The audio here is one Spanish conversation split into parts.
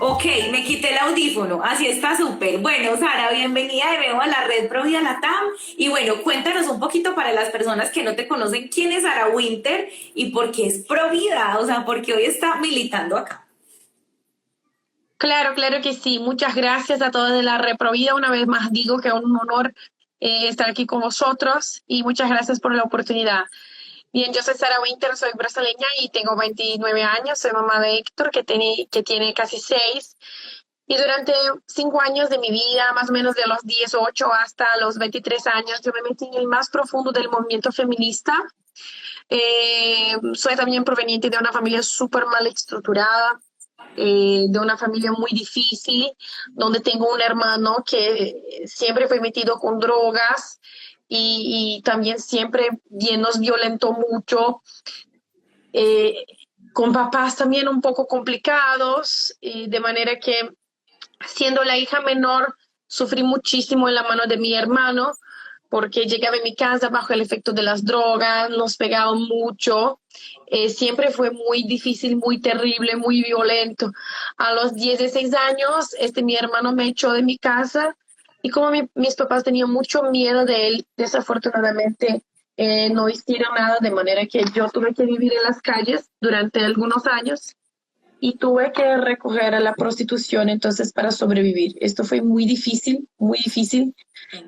Ok, me quité el audífono, así está súper. Bueno, Sara, bienvenida de nuevo a la Red Provida Latam. Y bueno, cuéntanos un poquito para las personas que no te conocen quién es Sara Winter y por qué es Provida, o sea, por qué hoy está militando acá. Claro, claro que sí. Muchas gracias a todos de la Reprovida. Una vez más digo que es un honor estar aquí con vosotros y muchas gracias por la oportunidad. Bien, yo soy Sara Winter, soy brasileña y tengo 29 años. Soy mamá de Héctor, que tiene casi 6. Y durante 5 años de mi vida, más o menos de los 18 hasta los 23 años, yo me metí en el más profundo del movimiento feminista. Soy también proveniente de una familia súper mal estructurada, de una familia muy difícil, donde tengo un hermano que siempre fue metido con drogas y también siempre bien nos violentó mucho, eh, con papás también un poco complicados, de manera que siendo la hija menor sufrí muchísimo en la mano de mi hermano porque llegaba a mi casa bajo el efecto de las drogas, nos pegaban mucho, siempre fue muy difícil, muy terrible, muy violento. A los 16 años, mi hermano me echó de mi casa y como mis papás tenían mucho miedo de él, desafortunadamente no hicieron nada, de manera que yo tuve que vivir en las calles durante algunos años y tuve que recoger a la prostitución entonces para sobrevivir. Esto fue muy difícil, muy difícil.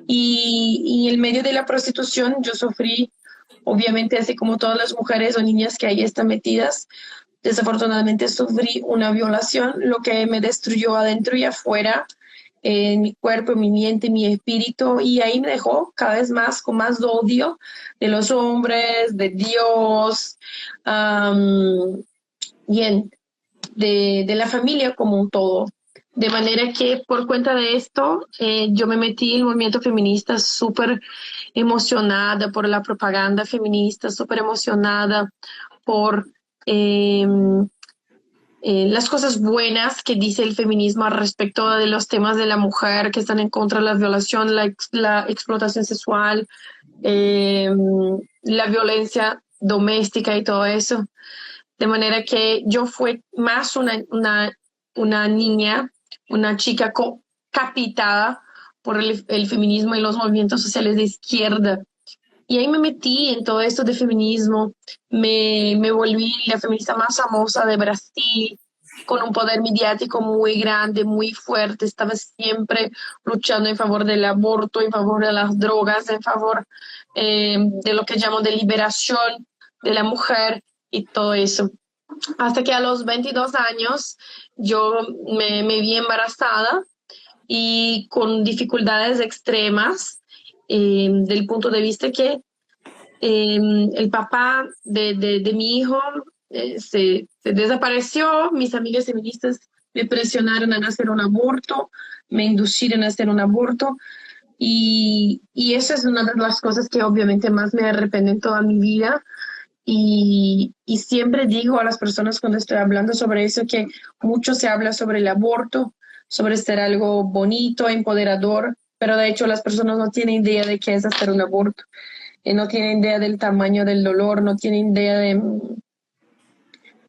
Y en medio de la prostitución yo sufrí, obviamente, así como todas las mujeres o niñas que ahí están metidas, desafortunadamente sufrí una violación, lo que me destruyó adentro y afuera, en mi cuerpo, en mi mente, en mi espíritu, y ahí me dejó cada vez más con más odio de los hombres, de Dios, bien, de la familia como un todo. De manera que por cuenta de esto, yo me metí en el movimiento feminista súper emocionada por la propaganda feminista, súper emocionada por eh, las cosas buenas que dice el feminismo al respecto de los temas de la mujer que están en contra de la violación, la explotación sexual, eh, la violencia doméstica y todo eso. De manera que yo fui más una niña, una chica capitada por el feminismo y los movimientos sociales de izquierda. Y ahí me metí en todo esto de feminismo, me volví la feminista más famosa de Brasil, con un poder mediático muy grande, muy fuerte, estaba siempre luchando en favor del aborto, en favor de las drogas, en favor de lo que llamo de liberación de la mujer y todo eso. Hasta que a los 22 años yo me vi embarazada y con dificultades extremas, del punto de vista que el papá de mi hijo se desapareció, mis amigas feministas me presionaron a hacer un aborto, me inducieron a hacer un aborto y eso es una de las cosas que obviamente más me arrepiento en toda mi vida. Y siempre digo a las personas cuando estoy hablando sobre eso que mucho se habla sobre el aborto, sobre ser algo bonito, empoderador, pero de hecho las personas no tienen idea de qué es hacer un aborto, no tienen idea del tamaño del dolor, no tienen idea de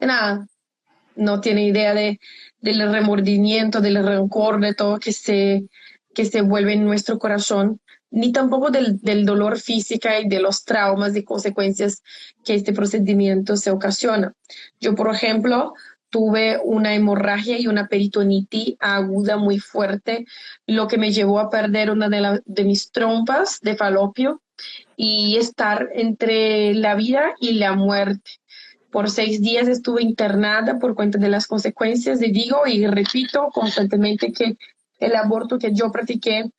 nada, no tienen idea del remordimiento, del rencor, de todo que se vuelve en nuestro corazón, ni tampoco del dolor físico y de los traumas y consecuencias que este procedimiento se ocasiona. Yo, por ejemplo, tuve una hemorragia y una peritonitis aguda muy fuerte, lo que me llevó a perder una de mis trompas de falopio y estar entre la vida y la muerte. Por 6 días estuve internada por cuenta de las consecuencias y digo y repito constantemente que el aborto que yo practiqué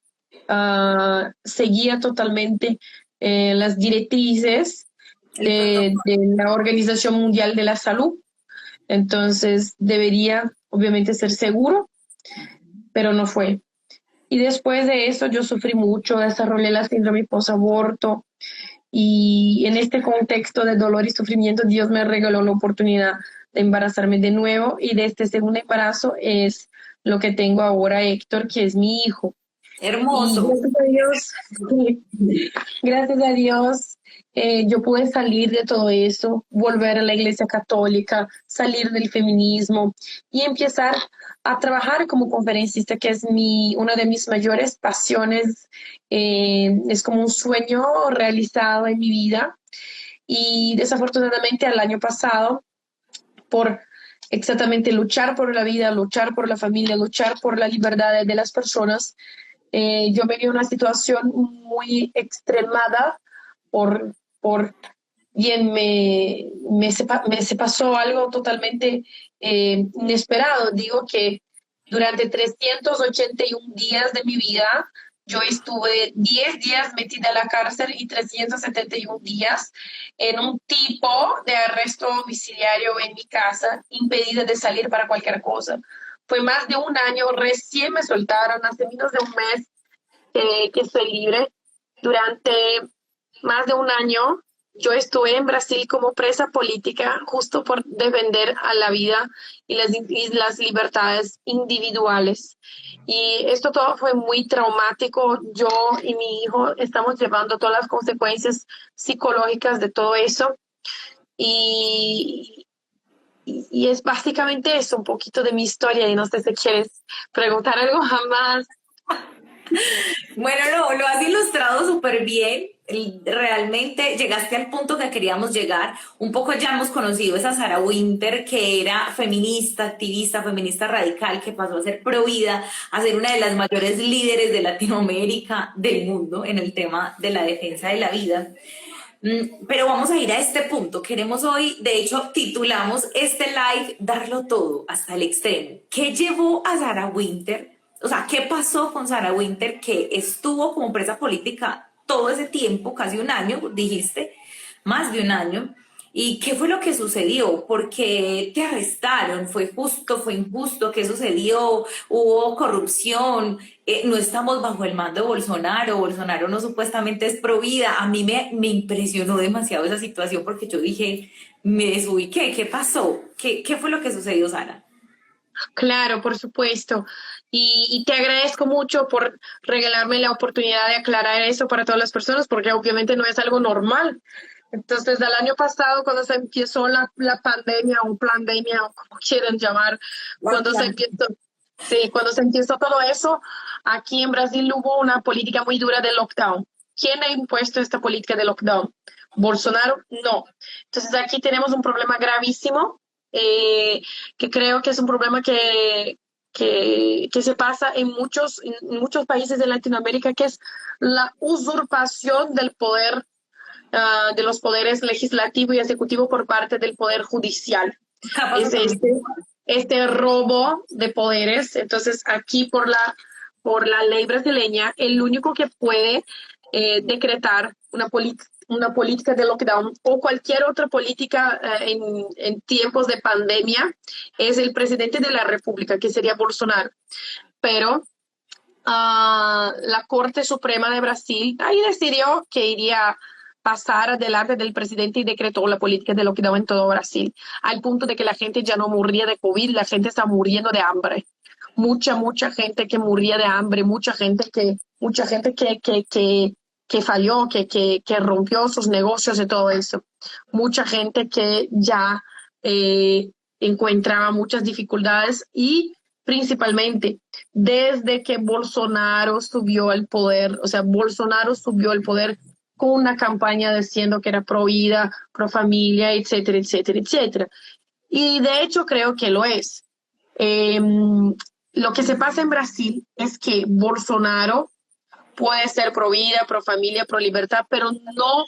seguía totalmente las directrices El de la Organización Mundial de la Salud. Entonces debería obviamente ser seguro, pero no fue. Y después de eso yo sufrí mucho, desarrollé la síndrome posaborto, y en este contexto de dolor y sufrimiento, Dios me regaló la oportunidad de embarazarme de nuevo y de este segundo embarazo es lo que tengo ahora, Héctor, que es mi hijo. Y hermoso. gracias a Dios, gracias a Dios, yo pude salir de todo eso, volver a la Iglesia Católica, salir del feminismo y empezar a trabajar como conferencista, que es una de mis mayores pasiones. Es como un sueño realizado en mi vida. Y desafortunadamente el año pasado, por exactamente luchar por la vida, luchar por la familia, luchar por la libertad de las personas, yo me vi en una situación muy extremada por bien se pasó algo totalmente inesperado. Digo que durante 381 días de mi vida, yo estuve 10 días metida en la cárcel y 371 días en un tipo de arresto domiciliario en mi casa, impedida de salir para cualquier cosa. Fue más de un año, recién me soltaron, hace menos de un mes que estoy libre. Durante más de un año yo estuve en Brasil como presa política justo por defender a la vida y las libertades individuales. Y esto todo fue muy traumático. Yo y mi hijo estamos llevando todas las consecuencias psicológicas de todo eso. Y, y es básicamente eso, un poquito de mi historia. Y no sé si quieres preguntar algo jamás. Bueno, no, lo has ilustrado súper bien. Realmente llegaste al punto que queríamos llegar. Un poco ya hemos conocido esa Sarah Winter que era feminista, activista, feminista radical, que pasó a ser pro vida, a ser una de las mayores líderes de Latinoamérica, del mundo, en el tema de la defensa de la vida. Pero vamos a ir a este punto. Queremos hoy, de hecho, titulamos este live Darlo todo hasta el extremo. ¿Qué llevó a Sarah Winter? O sea, ¿qué pasó con Sarah Winter que estuvo como presa política todo ese tiempo, casi un año, dijiste, más de un año? ¿Y qué fue lo que sucedió? ¿Por qué te arrestaron? ¿Fue justo? ¿Fue injusto? ¿Qué sucedió? ¿Hubo corrupción? No estamos bajo el mando de Bolsonaro. Bolsonaro no supuestamente es pro vida. A mí me impresionó demasiado esa situación porque yo dije, me desubiqué. ¿Qué pasó? ¿Qué fue lo que sucedió, Sara? Claro, por supuesto. Y te agradezco mucho por regalarme la oportunidad de aclarar eso para todas las personas, porque obviamente no es algo normal. Entonces, el año pasado, cuando se empezó la pandemia o pandemia, o como quieran llamar, cuando se empezó, sí, cuando se empezó todo eso, aquí en Brasil hubo una política muy dura de lockdown. ¿Quién ha impuesto esta política de lockdown? ¿Bolsonaro? No. Entonces, aquí tenemos un problema gravísimo, que creo que es un problema que se pasa en muchos países de Latinoamérica, que es la usurpación del poder, de los poderes legislativo y ejecutivo por parte del poder judicial. Capaz. Es este robo de poderes. Entonces, aquí por la ley brasileña, el único que puede decretar una política de lockdown o cualquier otra política en tiempos de pandemia es el presidente de la República, que sería Bolsonaro. Pero la Corte Suprema de Brasil ahí decidió que iría pasar adelante del presidente y decretó la política de lockdown en todo Brasil, al punto de que la gente ya no moría de COVID, la gente está muriendo de hambre. Mucha gente que moría de hambre, mucha gente que falló, que rompió sus negocios y todo eso. Mucha gente que ya encuentra muchas dificultades y principalmente desde que Bolsonaro subió al poder, o sea, Bolsonaro subió al poder con una campaña diciendo que era pro vida, pro familia, etcétera, etcétera, etcétera. Y de hecho creo que lo es. Lo que se pasa en Brasil es que Bolsonaro puede ser pro vida, pro familia, pro libertad, pero no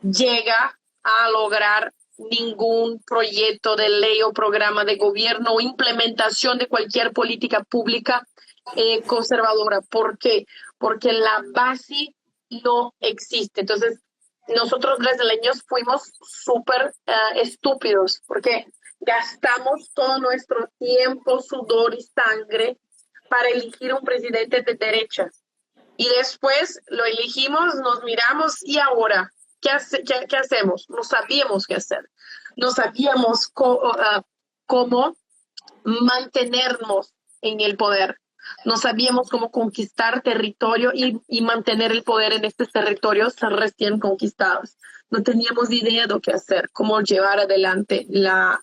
llega a lograr ningún proyecto de ley o programa de gobierno o implementación de cualquier política pública conservadora. ¿Por qué? Porque la base no existe. Entonces, nosotros brasileños fuimos súper estúpidos porque gastamos todo nuestro tiempo, sudor y sangre para elegir un presidente de derecha. Y después lo elegimos, nos miramos y ahora, ¿qué hacemos? No sabíamos qué hacer. No sabíamos cómo mantenernos en el poder. No sabíamos cómo conquistar territorio y mantener el poder en estos territorios recién conquistados. No teníamos idea de qué hacer, cómo llevar adelante la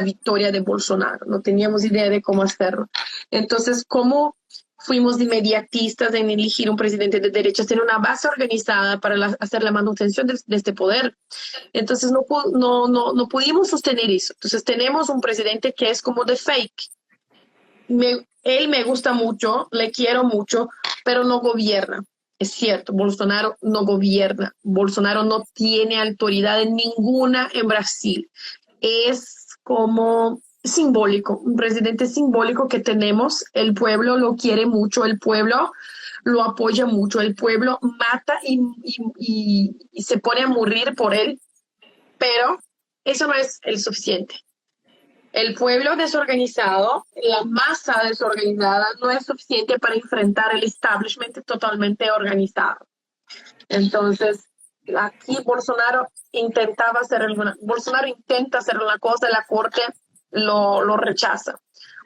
victoria de Bolsonaro. No teníamos idea de cómo hacerlo. Entonces, ¿cómo fuimos inmediatistas en elegir un presidente de derecha, tener una base organizada para hacer la manutención de este poder? Entonces no pudimos sostener eso. Entonces tenemos un presidente que es como de fake. Él me gusta mucho, le quiero mucho, pero no gobierna. Es cierto, Bolsonaro no gobierna. Bolsonaro no tiene autoridad ninguna en Brasil. Es como simbólico, un presidente simbólico que tenemos. El pueblo lo quiere mucho, el pueblo lo apoya mucho, el pueblo mata y se pone a morir por él, pero eso no es el suficiente. El pueblo desorganizado, la masa desorganizada, no es suficiente para enfrentar el establishment totalmente organizado. Entonces, aquí Bolsonaro intenta hacer una cosa, la corte lo rechaza.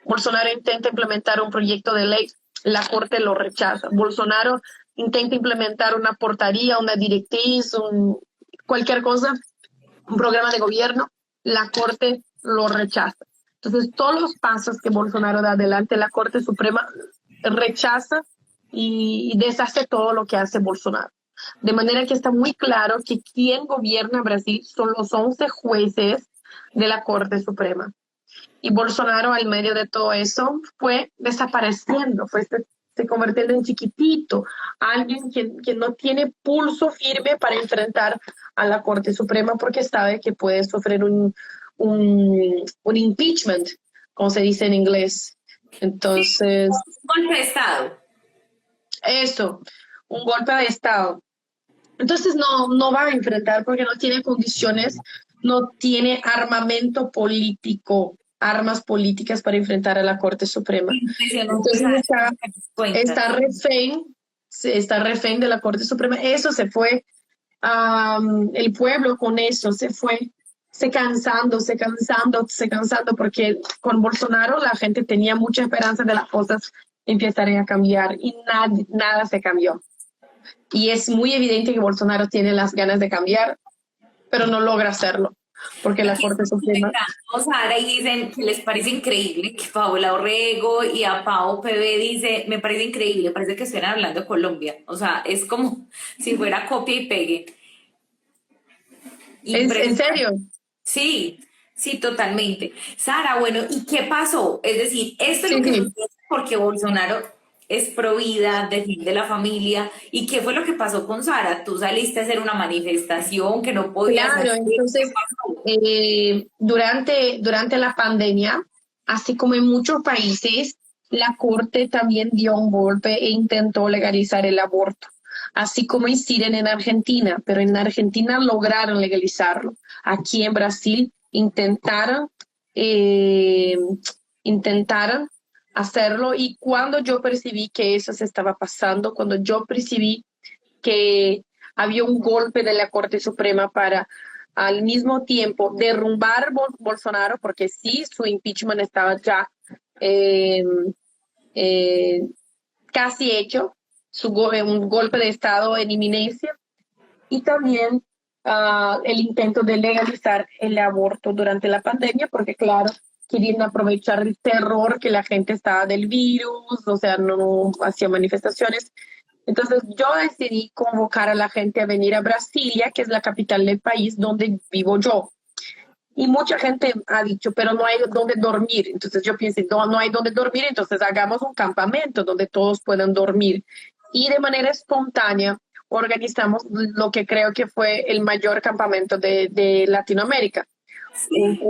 Bolsonaro intenta implementar un proyecto de ley, la corte lo rechaza. Bolsonaro intenta implementar una portaría, una directriz, cualquier cosa, un programa de gobierno, la corte lo rechaza. Entonces, todos los pasos que Bolsonaro da adelante, la Corte Suprema rechaza y deshace todo lo que hace Bolsonaro. De manera que está muy claro que quien gobierna Brasil son los 11 jueces de la Corte Suprema. Y Bolsonaro, al medio de todo eso, fue desapareciendo, se convirtiendo en chiquitito, alguien que no tiene pulso firme para enfrentar a la Corte Suprema porque sabe que puede sufrir un impeachment, como se dice en inglés. Entonces, un golpe de Estado. Eso, un golpe de Estado. Entonces no va a enfrentar porque no tiene condiciones, no tiene armamento político, armas políticas para enfrentar a la Corte Suprema. Entonces está refén de la Corte Suprema. Eso se fue, el pueblo con eso se fue cansando, porque con Bolsonaro la gente tenía mucha esperanza de las cosas empezarían a cambiar y nada se cambió. Y es muy evidente que Bolsonaro tiene las ganas de cambiar, pero no logra hacerlo, porque la Corte Suprema... Sara, y dicen que les parece increíble que Paola Orrego y a Pao PB dice, me parece increíble, parece que estuvieran hablando de Colombia. O sea, es como si fuera copia y pegue. ¿En serio? Sí, sí, totalmente. Sara, bueno, ¿y qué pasó? Es decir, esto es lo que sucede porque Bolsonaro es pro vida, defiende la familia. ¿Y qué fue lo que pasó con Sara? Tú saliste a hacer una manifestación que no podías hacer. Entonces, durante la pandemia, así como en muchos países, la Corte también dio un golpe e intentó legalizar el aborto, así como hicieron en Argentina, pero en Argentina lograron legalizarlo. Aquí en Brasil intentaron hacerlo, y cuando yo percibí que eso se estaba pasando, cuando yo percibí que había un golpe de la Corte Suprema para al mismo tiempo derrumbar Bolsonaro, porque sí, su impeachment estaba ya casi hecho, un golpe de Estado en inminencia, y también el intento de legalizar el aborto durante la pandemia, porque claro, querían aprovechar el terror que la gente estaba del virus, o sea, no hacía manifestaciones. Entonces yo decidí convocar a la gente a venir a Brasilia, que es la capital del país donde vivo yo. Y mucha gente ha dicho, pero no hay donde dormir. Entonces yo pensé, no hay donde dormir, entonces hagamos un campamento donde todos puedan dormir. Y de manera espontánea organizamos lo que creo que fue el mayor campamento de Latinoamérica. Sí.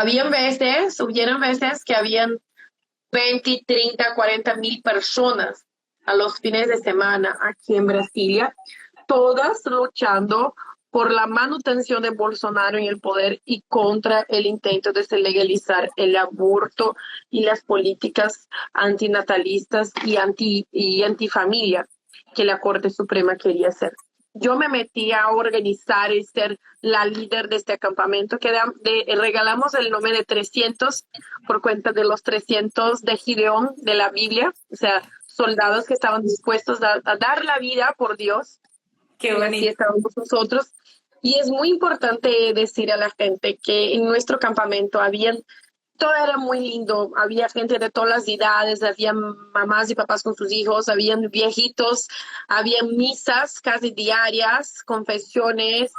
Hubieron veces que habían 20, 30, 40 mil personas a los fines de semana aquí en Brasilia, todas luchando por la manutención de Bolsonaro en el poder y contra el intento de legalizar el aborto y las políticas antinatalistas y antifamilia que la Corte Suprema quería hacer. yo me metí a organizar y ser la líder de este campamento, que regalamos el nombre de 300 por cuenta de los 300 de Gideón de la Biblia, o sea, soldados que estaban dispuestos a dar la vida por Dios. Qué Y así bonito. estábamos nosotros. Y es muy importante decir a la gente que en nuestro campamento todo era muy lindo, había gente de todas las edades, había mamás y papás con sus hijos, habían viejitos, había misas casi diarias, confesiones,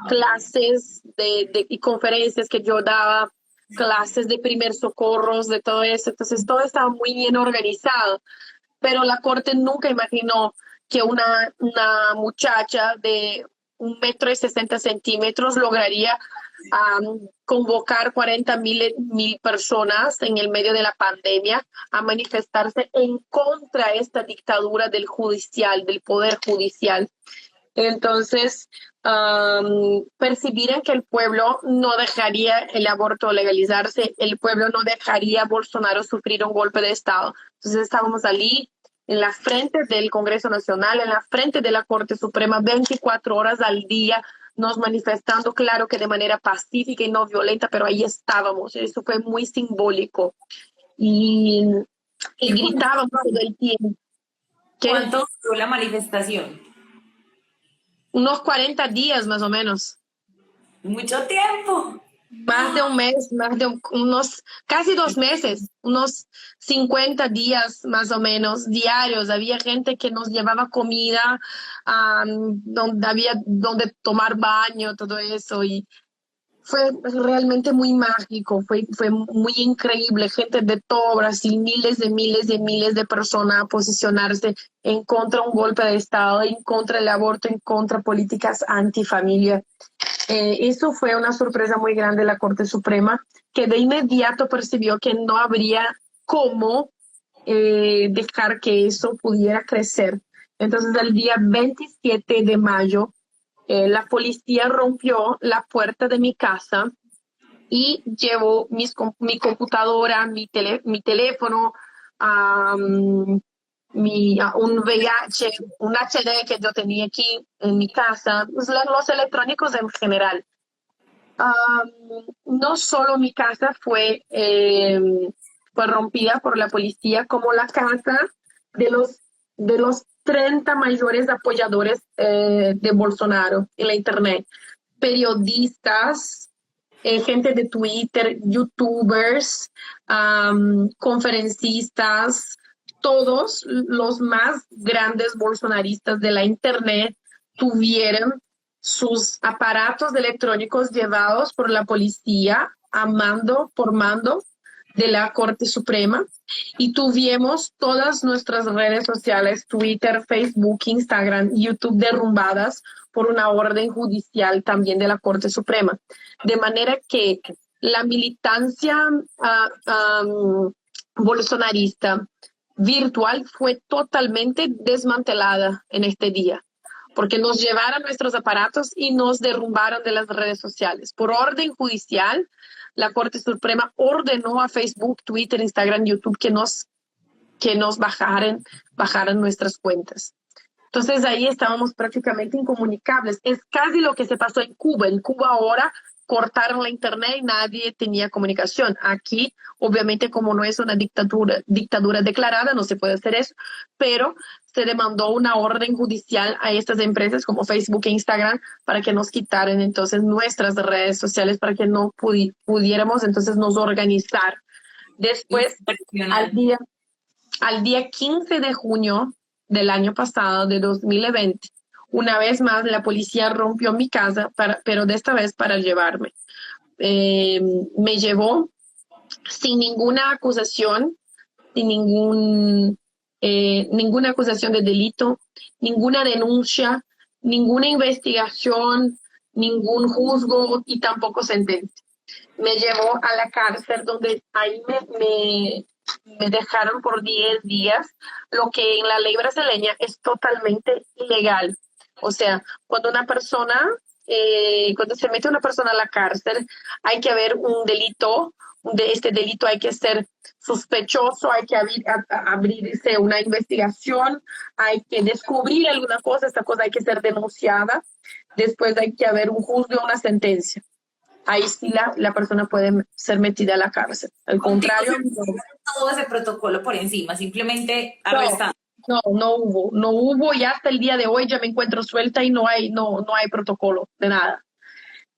clases y conferencias que yo daba, clases de primer socorros, de todo eso. Entonces todo estaba muy bien organizado, pero la corte nunca imaginó que una muchacha de 1,60 m lograría convocar 40,000 personas en el medio de la pandemia a manifestarse en contra de esta dictadura del poder judicial. Entonces, percibieron que el pueblo no dejaría el aborto legalizarse, el pueblo no dejaría a Bolsonaro sufrir un golpe de Estado. Entonces estábamos allí en la frente del Congreso Nacional, en la frente de la Corte Suprema, 24 horas al día, nos manifestando, claro que de manera pacífica y no violenta, pero ahí estábamos. Eso fue muy simbólico. Y, y ¿Y cuánto, gritábamos todo el tiempo. ¿Qué? cuánto duró la manifestación? Unos 40 días más o menos. Mucho tiempo. Más de un mes, unos casi 2 meses, unos 50 días más o menos diarios. Había gente que nos llevaba comida, donde había donde tomar baño, todo eso. Y fue realmente muy mágico, fue muy increíble. Gente de todo Brasil, miles de personas a posicionarse en contra de un golpe de Estado, en contra del aborto, en contra de políticas antifamilia. Eso fue una sorpresa muy grande de la Corte Suprema, que de inmediato percibió que no habría cómo dejar que eso pudiera crecer. Entonces, el día 27 de mayo, la policía rompió la puerta de mi casa y llevó mi computadora, mi teléfono, un VIH, un HD que yo tenía aquí en mi casa, pues, los electrónicos en general. No solo mi casa fue rompida por la policía, como la casa de los 30 mayores apoyadores de Bolsonaro en la internet. Periodistas, gente de Twitter, youtubers, conferencistas, todos los más grandes bolsonaristas de la internet tuvieron sus aparatos electrónicos llevados por la policía por mando de la Corte Suprema, y tuvimos todas nuestras redes sociales, Twitter, Facebook, Instagram, YouTube, derrumbadas por una orden judicial también de la Corte Suprema. De manera que la militancia bolsonarista virtual fue totalmente desmantelada en este día, porque nos llevaron nuestros aparatos y nos derrumbaron de las redes sociales. Por orden judicial, la Corte Suprema ordenó a Facebook, Twitter, Instagram, YouTube que nos bajaran nuestras cuentas. Entonces ahí estábamos prácticamente incomunicables. Es casi lo que se pasó en Cuba. En Cuba ahora cortaron la internet y nadie tenía comunicación. Aquí, obviamente, como no es una dictadura declarada, no se puede hacer eso, pero se demandó una orden judicial a estas empresas como Facebook e Instagram para que nos quitaran entonces nuestras redes sociales, para que no pudiéramos entonces nos organizar. Después, al día 15 de junio del año pasado, de 2020, una vez más la policía rompió mi casa, pero de esta vez para llevarme. Me llevó sin ninguna acusación, sin ninguna acusación de delito, ninguna denuncia, ninguna investigación, ningún juzgo y tampoco sentencia. Me llevó a la cárcel, donde ahí me dejaron por 10 días, lo que en la ley brasileña es totalmente ilegal. O sea, cuando se mete una persona a la cárcel, hay que haber un delito, de este delito hay que ser sospechoso, hay que abrirse una investigación, hay que descubrir alguna cosa, esta cosa hay que ser denunciada, después hay que haber un juzgo, una sentencia. Ahí sí la persona puede ser metida a la cárcel. Al contrario, todo ese protocolo por encima, simplemente arrestado. no hubo y hasta el día de hoy ya me encuentro suelta y no hay protocolo de nada.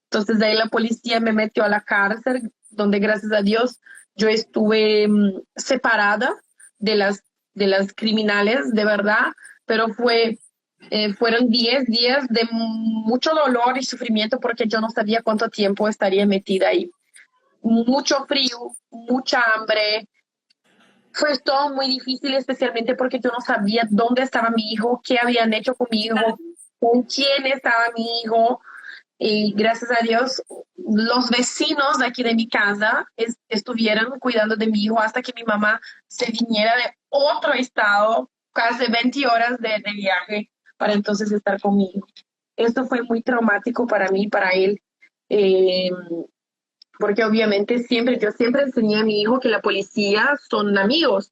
Entonces de ahí la policía me metió a la cárcel, donde gracias a Dios yo estuve separada de las criminales, de verdad, pero fueron 10 días de mucho dolor y sufrimiento porque yo no sabía cuánto tiempo estaría metida ahí. Mucho frío, mucha hambre. Fue todo muy difícil, especialmente porque yo no sabía dónde estaba mi hijo, qué habían hecho con mi hijo, con quién estaba mi hijo. Y gracias a Dios, los vecinos de aquí de mi casa estuvieron cuidando de mi hijo hasta que mi mamá se viniera de otro estado, casi 20 horas de viaje, para entonces estar conmigo. Esto fue muy traumático para mí, para él, porque obviamente yo siempre enseñé a mi hijo que la policía son amigos.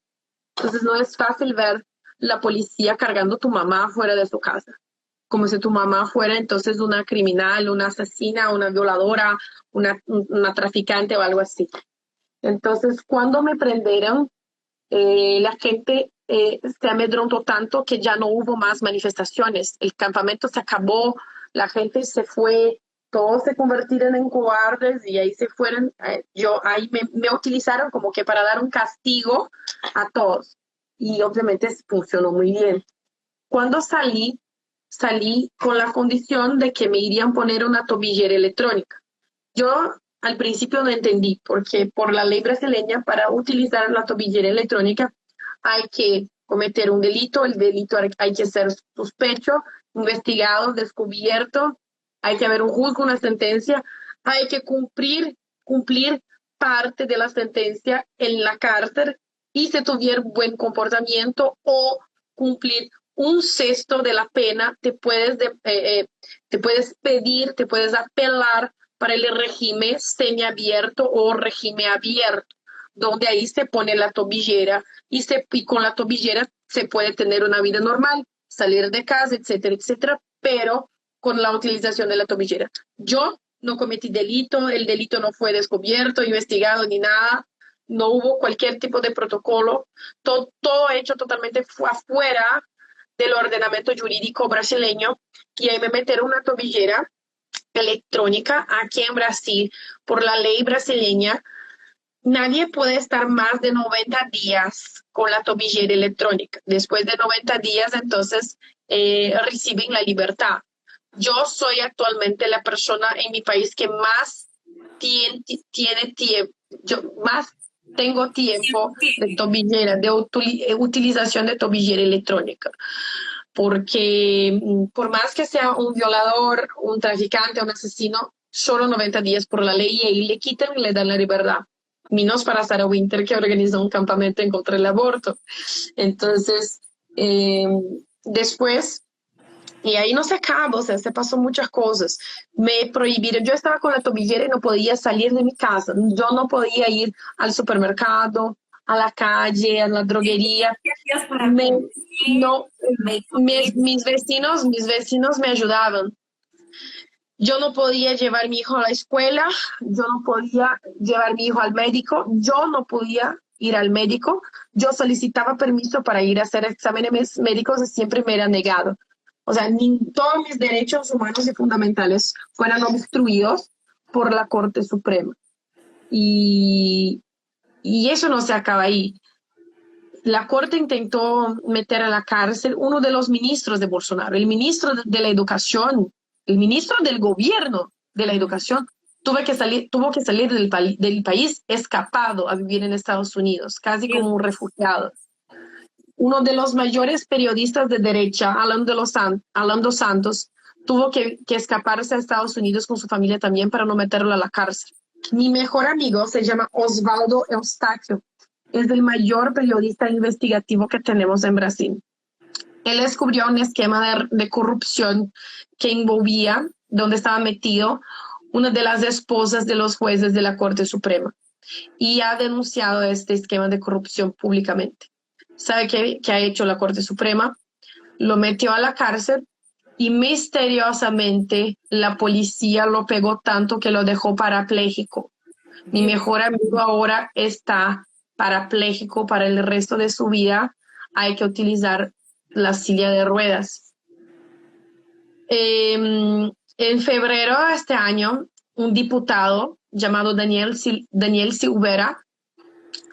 Entonces no es fácil ver la policía cargando a tu mamá fuera de su casa, como si tu mamá fuera entonces una criminal, una asesina, una violadora, una traficante o algo así. Entonces, cuando me prendieron, la gente se amedrontó tanto que ya no hubo más manifestaciones. El campamento se acabó, la gente se fue, todos se convirtieron en cobardes y ahí se fueron. Ahí me utilizaron como que para dar un castigo a todos. Y obviamente funcionó muy bien. Cuando salí con la condición de que me irían a poner una tobillera electrónica. Yo al principio no entendí, porque por la ley brasileña, para utilizar la tobillera electrónica, hay que cometer un delito, el delito hay que ser sospecho, investigado, descubierto, hay que haber un juzgo, una sentencia, hay que cumplir parte de la sentencia en la cárcel y si tuviera buen comportamiento o cumplir un sexto de la pena, te puedes pedir, te puedes apelar para el régimen semiabierto o régimen abierto, donde ahí se pone la tobillera y con la tobillera se puede tener una vida normal, salir de casa, etcétera, etcétera, pero con la utilización de la tobillera. Yo no cometí delito, el delito no fue descubierto, investigado ni nada, no hubo cualquier tipo de protocolo, todo hecho totalmente afuera del ordenamiento jurídico brasileño, y ahí me metieron una tobillera electrónica aquí en Brasil por la ley brasileña. Nadie puede estar más de 90 días con la tobillera electrónica. Después de 90 días, entonces, reciben la libertad. Yo soy actualmente la persona en mi país que más tiene tiempo, más tengo tiempo de tobillera, de utilización de tobillera electrónica. Porque por más que sea un violador, un traficante, un asesino, solo 90 días por la ley y ahí le quitan y le dan la libertad. Menos para Sarah Winter, que organizó un campamento en contra del aborto. Entonces, después, y ahí no se acaba, o sea, se pasó muchas cosas. Me prohibieron, yo estaba con la tobillera y no podía salir de mi casa. Yo no podía ir al supermercado, a la calle, a la droguería. Mis vecinos me ayudaban. Yo no podía llevar a mi hijo a la escuela, yo no podía llevar a mi hijo al médico, yo no podía ir al médico. Yo solicitaba permiso para ir a hacer exámenes médicos y siempre me era negado. O sea, todos mis derechos humanos y fundamentales fueron obstruidos por la Corte Suprema. Y eso no se acaba ahí. La Corte intentó meter a la cárcel uno de los ministros de Bolsonaro, el ministro de la Educación, el ministro del gobierno de la Educación. Tuvo que salir del país escapado a vivir en Estados Unidos, casi como un refugiado. Uno de los mayores periodistas de derecha, Alan dos Santos, tuvo que escaparse a Estados Unidos con su familia también para no meterlo a la cárcel. Mi mejor amigo se llama Osvaldo Eustáquio. Es el mayor periodista investigativo que tenemos en Brasil. Él descubrió un esquema de corrupción que envolvía, donde estaba metido una de las esposas de los jueces de la Corte Suprema. y ha denunciado este esquema de corrupción públicamente. ¿Sabe qué ha hecho la Corte Suprema? Lo metió a la cárcel y misteriosamente la policía lo pegó tanto que lo dejó parapléjico. Mi mejor amigo ahora está parapléjico para el resto de su vida. Hay que utilizar la silla de ruedas. En febrero de este año, un diputado llamado Daniel Silvera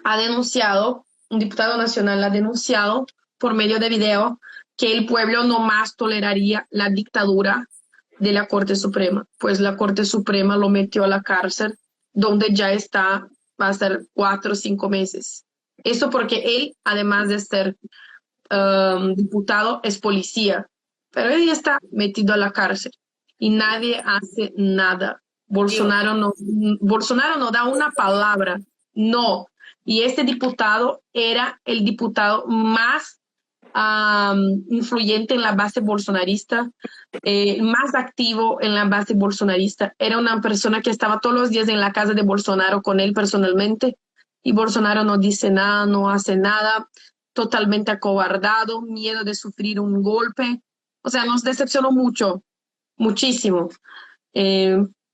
ha denunciado, un diputado nacional ha denunciado por medio de video que el pueblo no más toleraría la dictadura de la Corte Suprema, pues la Corte Suprema lo metió a la cárcel, donde ya está, va a ser 4 o 5 meses. Eso porque él, además de ser diputado, es policía, pero él ya está metido a la cárcel y nadie hace nada. Bolsonaro no da una palabra, no. Y este diputado era el diputado más influyente en la base bolsonarista, más activo en la base bolsonarista. Era una persona que estaba todos los días en la casa de Bolsonaro con él personalmente, y Bolsonaro no dice nada, no hace nada, totalmente acobardado, miedo de sufrir un golpe. O sea, nos decepcionó mucho, muchísimo,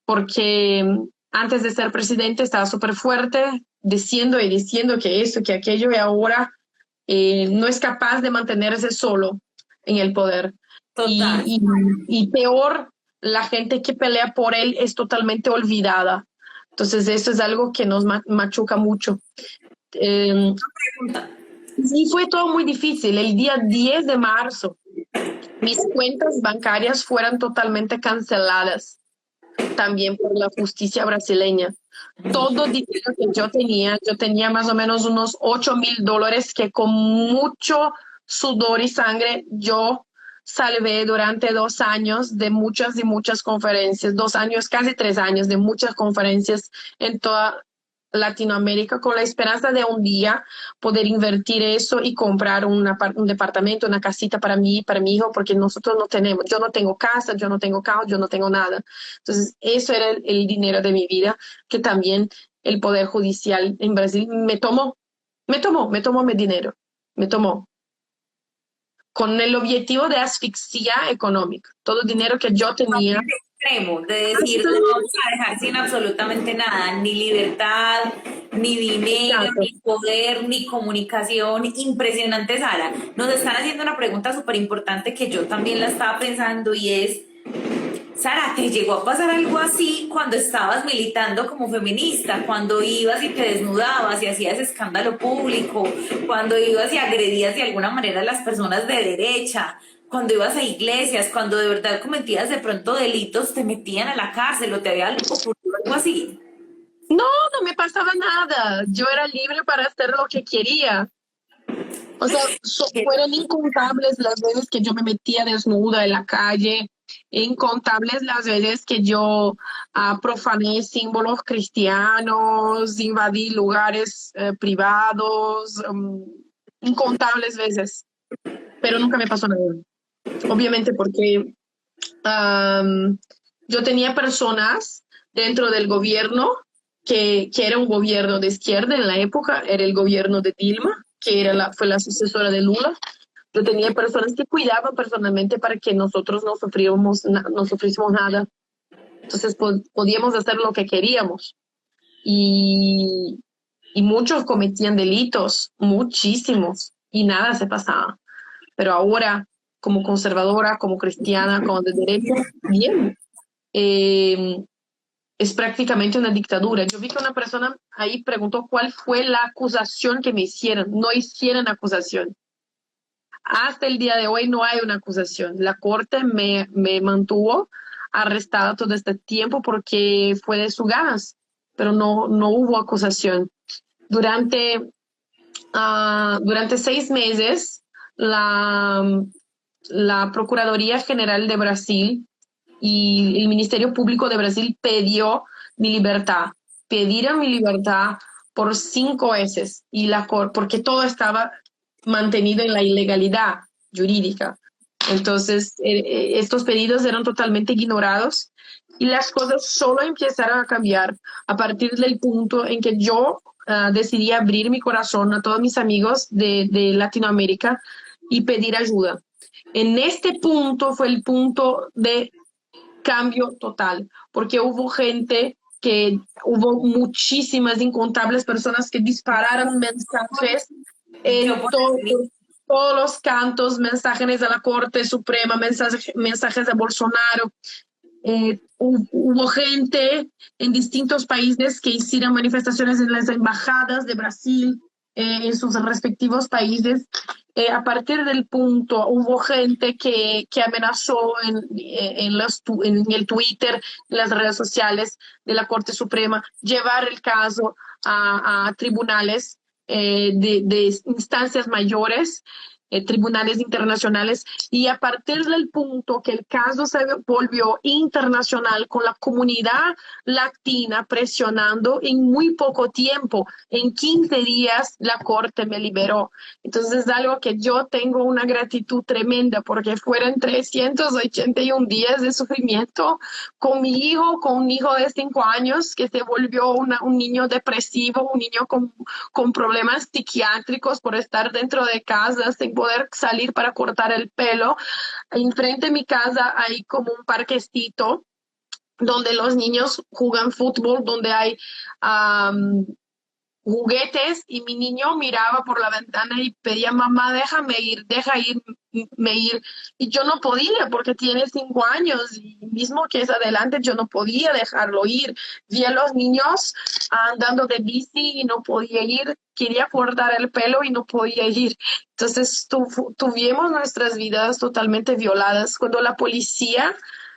porque antes de ser presidente estaba súper fuerte, diciendo que esto, que aquello, y ahora no es capaz de mantenerse solo en el poder. Total. Y peor, la gente que pelea por él es totalmente olvidada. Entonces eso es algo que nos machuca mucho. Y fue todo muy difícil. El día 10 de marzo, mis cuentas bancarias fueron totalmente canceladas, también por la justicia brasileña. Todo dinero que yo tenía más o menos unos $8,000 que con mucho sudor y sangre yo salvé durante 2 años de muchas y muchas conferencias, 2 años, casi 3 años de muchas conferencias en toda Latinoamérica, con la esperanza de un día poder invertir eso y comprar un departamento, una casita para mí y para mi hijo, porque nosotros no tenemos, yo no tengo casa, yo no tengo carro, yo no tengo nada. Entonces, eso era el dinero de mi vida, que también el Poder Judicial en Brasil me tomó mi dinero, me tomó, con el objetivo de asfixia económica. Todo el dinero que yo tenía. Extremo, de decir, no vamos a dejar sin absolutamente nada, ni libertad, ni dinero, Exacto. ni poder, ni comunicación. Impresionante, Sara. Nos están haciendo una pregunta súper importante que yo también la estaba pensando, y es, Sara, ¿te llegó a pasar algo así cuando estabas militando como feminista? Cuando ibas y te desnudabas y hacías escándalo público, cuando ibas y agredías de alguna manera a las personas de derecha, cuando ibas a iglesias, cuando de verdad cometías de pronto delitos, te metían a la cárcel o te había ocurrido algo así? No, no me pasaba nada. Yo era libre para hacer lo que quería. O sea, fueron incontables las veces que yo me metía desnuda en la calle, incontables las veces que yo profané símbolos cristianos, invadí lugares privados, incontables veces, pero nunca me pasó nada. Obviamente porque yo tenía personas dentro del gobierno que era un gobierno de izquierda en la época, era el gobierno de Dilma, que fue la sucesora de Lula. Yo tenía personas que cuidaban personalmente para que nosotros no sufriésemos nada. Entonces podíamos hacer lo que queríamos. Y muchos cometían delitos, muchísimos, y nada se pasaba. Pero ahora, como conservadora, como cristiana, como de derecha, bien. Es prácticamente una dictadura. Yo vi que una persona ahí preguntó cuál fue la acusación que me hicieron. No hicieron acusación. Hasta el día de hoy no hay una acusación. La corte me mantuvo arrestada todo este tiempo porque fue de sus ganas, pero no hubo acusación. Durante 6 meses, la Procuraduría General de Brasil y el Ministerio Público de Brasil pidieron mi libertad por 5 veces, porque todo estaba mantenido en la ilegalidad jurídica. Entonces, estos pedidos eran totalmente ignorados y las cosas solo empezaron a cambiar a partir del punto en que yo decidí abrir mi corazón a todos mis amigos de Latinoamérica y pedir ayuda. En este punto fue el punto de cambio total, porque hubo muchísimas, incontables personas que dispararon mensajes Yo en por todos los cantos, mensajes de la Corte Suprema, mensajes de Bolsonaro. Hubo gente en distintos países que hicieron manifestaciones en las embajadas de Brasil, en sus respectivos países. A partir del punto, hubo gente que amenazó en el Twitter, en las redes sociales de la Corte Suprema, llevar el caso a tribunales de instancias mayores, tribunales internacionales, y a partir del punto que el caso se volvió internacional con la comunidad latina presionando, en muy poco tiempo, en 15 días, la Corte me liberó. Entonces es algo que yo tengo una gratitud tremenda porque fueron 381 días de sufrimiento con mi hijo, con un hijo de 5 años que se volvió un niño depresivo, un niño con problemas psiquiátricos por estar dentro de casa sin poder salir para cortar el pelo. Enfrente de mi casa hay como un parquecito donde los niños juegan fútbol, donde hay juguetes, y mi niño miraba por la ventana y pedía: mamá, deja irme ir. Y yo no podía porque tiene 5 años y mismo que es adelante yo no podía dejarlo ir. Vi a los niños andando de bici y no podía ir, quería cortar el pelo y no podía ir. Entonces tuvimos nuestras vidas totalmente violadas. Cuando la policía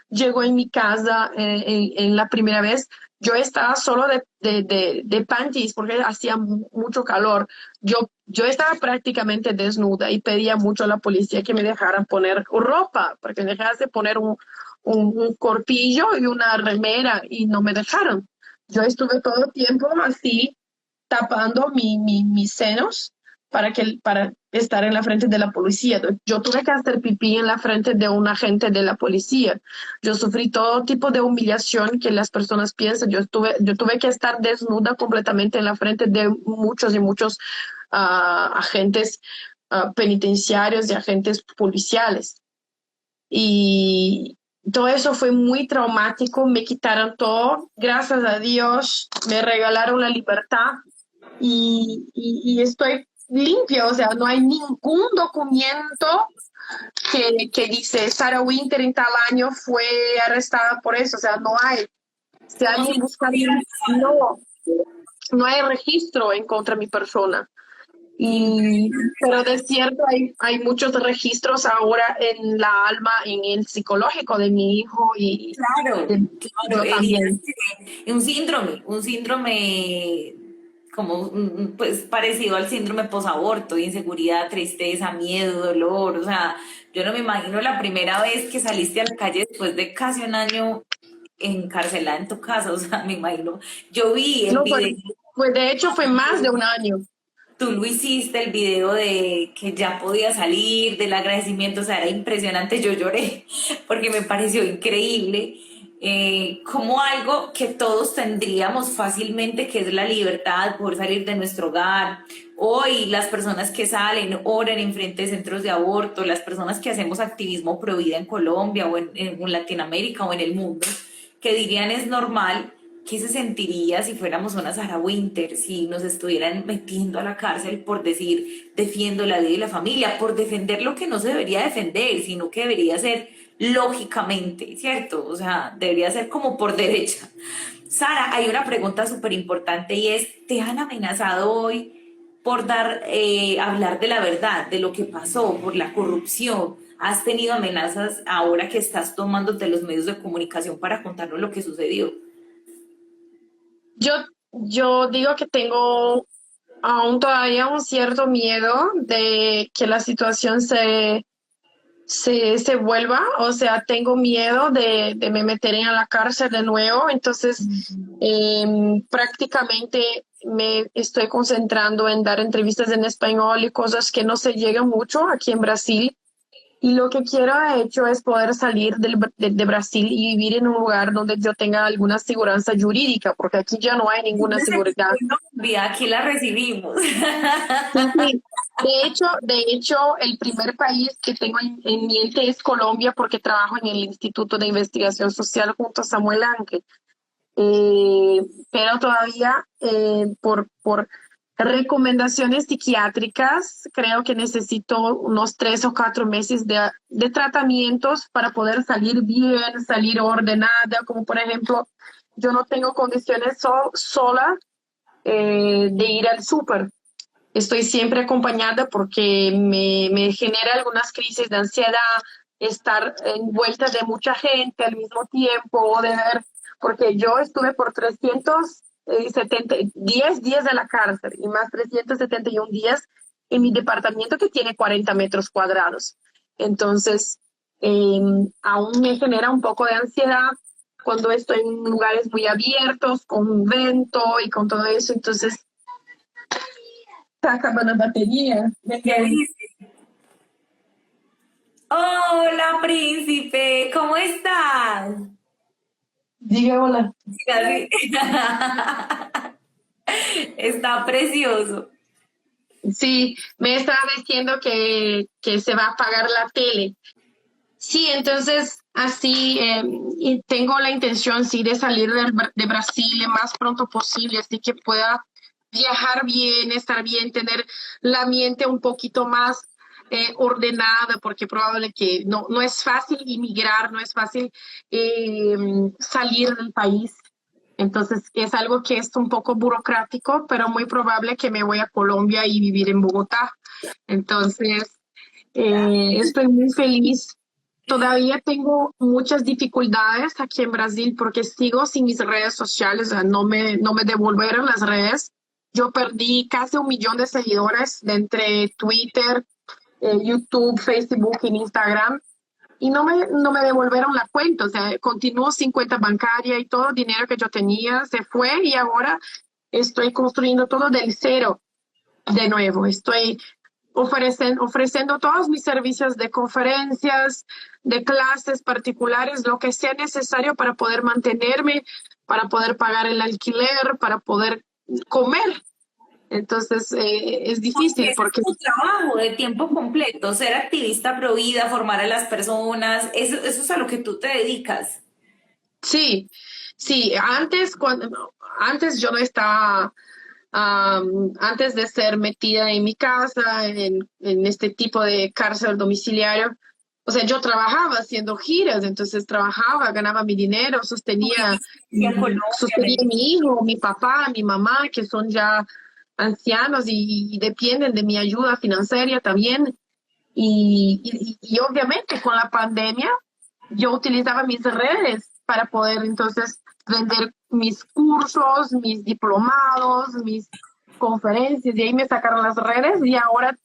llegó en mi casa en la primera vez, yo estaba solo de panties porque hacía mucho calor. Yo estaba prácticamente desnuda y pedía mucho a la policía que me dejaran poner ropa, porque me dejaran poner un corpillo y una remera, y no me dejaron. Yo estuve todo el tiempo así, tapando mis senos para estar en la frente de la policía. Yo tuve que hacer pipí en la frente de un agente de la policía. Yo sufrí todo tipo de humillación que las personas piensan. Yo tuve que estar desnuda completamente en la frente de muchos y muchos agentes penitenciarios y agentes policiales. Y todo eso fue muy traumático. Me quitaron todo. Gracias a Dios me regalaron la libertad y estoy limpia. O sea, no hay ningún documento que dice Sarah Winter en tal año fue arrestada por eso. O sea, no hay. Si como alguien si busca, no hay registro en contra de mi persona. qué Pero impresionante. de cierto hay muchos registros ahora en la alma, en el psicológico de mi hijo y Claro, claro, yo también. un síndrome como pues parecido al síndrome posaborto, inseguridad, tristeza, miedo, dolor, o sea, yo no me imagino la primera vez que saliste a la calle después de casi un año encarcelada en tu casa, o sea, me imagino, yo vi el No, pues, video. pues de hecho fue más de un año. Tú lo hiciste, el video de que ya podía salir, del agradecimiento, o sea, era impresionante, yo lloré porque me pareció increíble como algo que todos tendríamos fácilmente, que es la libertad, poder salir de nuestro hogar. Hoy las personas que salen, oran en frente de centros de aborto, las personas que hacemos activismo pro vida en Colombia o en Latinoamérica o en el mundo, que dirían es normal. ¿Qué se sentiría si fuéramos una Sarah Winter, si nos estuvieran metiendo a la cárcel por decir defiendo la vida y la familia, por defender lo que no se debería defender, sino que debería ser lógicamente, ¿cierto? O sea, debería ser como por derecha. Sara, hay una pregunta súper importante y es, ¿te han amenazado hoy por hablar de la verdad, de lo que pasó, por la corrupción? ¿Has tenido amenazas ahora que estás tomándote los medios de comunicación para contarnos lo que sucedió? Yo, yo digo que tengo aún todavía un cierto miedo de que la situación se vuelva. O sea, tengo miedo de me meter en la cárcel de nuevo. Entonces, prácticamente me estoy concentrando en dar entrevistas en español y cosas que no se llegan mucho aquí en Brasil. Y lo que quiero, de hecho, es poder salir de Brasil y vivir en un lugar donde yo tenga alguna seguridad jurídica, porque aquí ya no hay ninguna Entonces, en seguridad. Colombia, aquí la recibimos. Sí, sí. De hecho, el primer país que tengo en mente es Colombia, porque trabajo en el Instituto de Investigación Social junto a Samuel Ángel. Pero todavía por recomendaciones psiquiátricas, creo que necesito unos 3 o 4 meses de tratamientos para poder salir bien, salir ordenada, como por ejemplo, yo no tengo condiciones sola de ir al súper. Estoy siempre acompañada porque me genera algunas crisis de ansiedad, estar envuelta de mucha gente al mismo tiempo, o de ver, porque yo estuve por 10 días de la cárcel y más 371 días en mi departamento que tiene 40 metros cuadrados. Entonces, aún me genera un poco de ansiedad cuando estoy en lugares muy abiertos, con vento y con todo eso. Entonces, está acabando la batería. ¿Qué dice? Hola, príncipe, ¿cómo estás? Diga hola. Casi. Está precioso. Sí, me estaba diciendo que se va a apagar la tele. Sí, entonces así y tengo la intención, sí, de salir de Brasil lo más pronto posible, así que pueda viajar bien, estar bien, tener la mente un poquito más ordenada, porque probable que no es fácil inmigrar, no es fácil eh, salir del país. Entonces es algo que es un poco burocrático, pero muy probable que me voy a Colombia y vivir en Bogotá. Entonces, estoy muy feliz. Todavía tengo muchas dificultades aquí en Brasil porque sigo sin mis redes sociales, o sea, no me devolvieron las redes. Yo perdí casi 1 millón de seguidores de entre Twitter, YouTube, Facebook y Instagram y no me devolvieron la cuenta, o sea, continuó sin cuenta bancaria y todo el dinero que yo tenía se fue y ahora estoy construyendo todo del cero de nuevo. Estoy ofreciendo todos mis servicios de conferencias, de clases particulares, lo que sea necesario para poder mantenerme, para poder pagar el alquiler, para poder comer. Entonces, es Porque difícil ese es porque tu trabajo de tiempo completo, ser activista pro vida, formar a las personas, eso es a lo que tú te dedicas. sí, sí, antes yo no estaba, antes de ser metida en mi casa, en este tipo de cárcel domiciliario, o sea, yo trabajaba haciendo giras, entonces trabajaba, ganaba mi dinero, Viviste a Colombia, me sostenía a dijiste. mi hijo, mi papá, mi mamá, que son ya ancianos y dependen de mi ayuda financiera también. Y obviamente con la pandemia yo utilizaba mis redes para poder entonces vender mis cursos, mis diplomados, mis conferencias, y ahí me sacaron las redes y ahora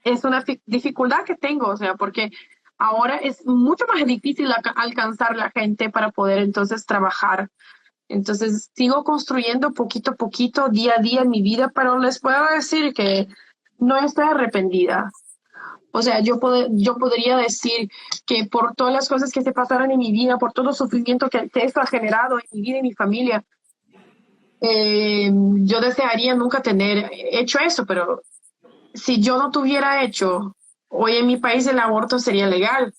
es una dificultad que tengo, o sea, porque ahora es mucho más difícil alcanzar la gente para poder entonces trabajar. Entonces sigo construyendo poquito a poquito, día a día en mi vida, pero les puedo decir que no estoy arrepentida. O sea, yo podría decir que por todas las cosas que se pasaron en mi vida, por todo el sufrimiento que esto ha generado en mi vida y mi familia, yo desearía nunca tener hecho eso, pero si yo no tuviera hecho, hoy en mi país el aborto sería legal.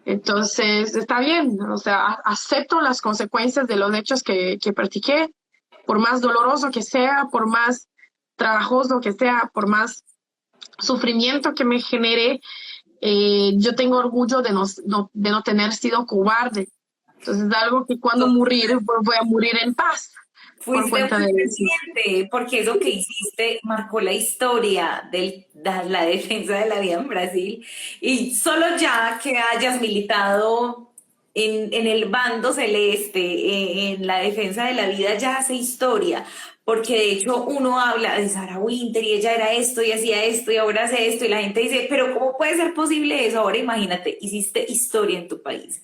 Entonces, está bien, o sea, acepto las consecuencias de los hechos que practiqué, por más doloroso que sea, por más trabajoso que sea, por más sufrimiento que me genere, yo tengo orgullo de no tener sido cobarde. Entonces, es algo que cuando morir, pues voy a morir en paz por Fuiste cuenta muy de eso. consciente, porque eso que hiciste marcó la historia de la defensa de la vida en Brasil. Y solo ya que hayas militado en el bando celeste, en la defensa de la vida, ya hace historia. Porque de hecho uno habla de Sarah Winter y ella era esto y hacía esto y ahora hace esto y la gente dice, pero ¿cómo puede ser posible eso? Ahora imagínate, hiciste historia en tu país,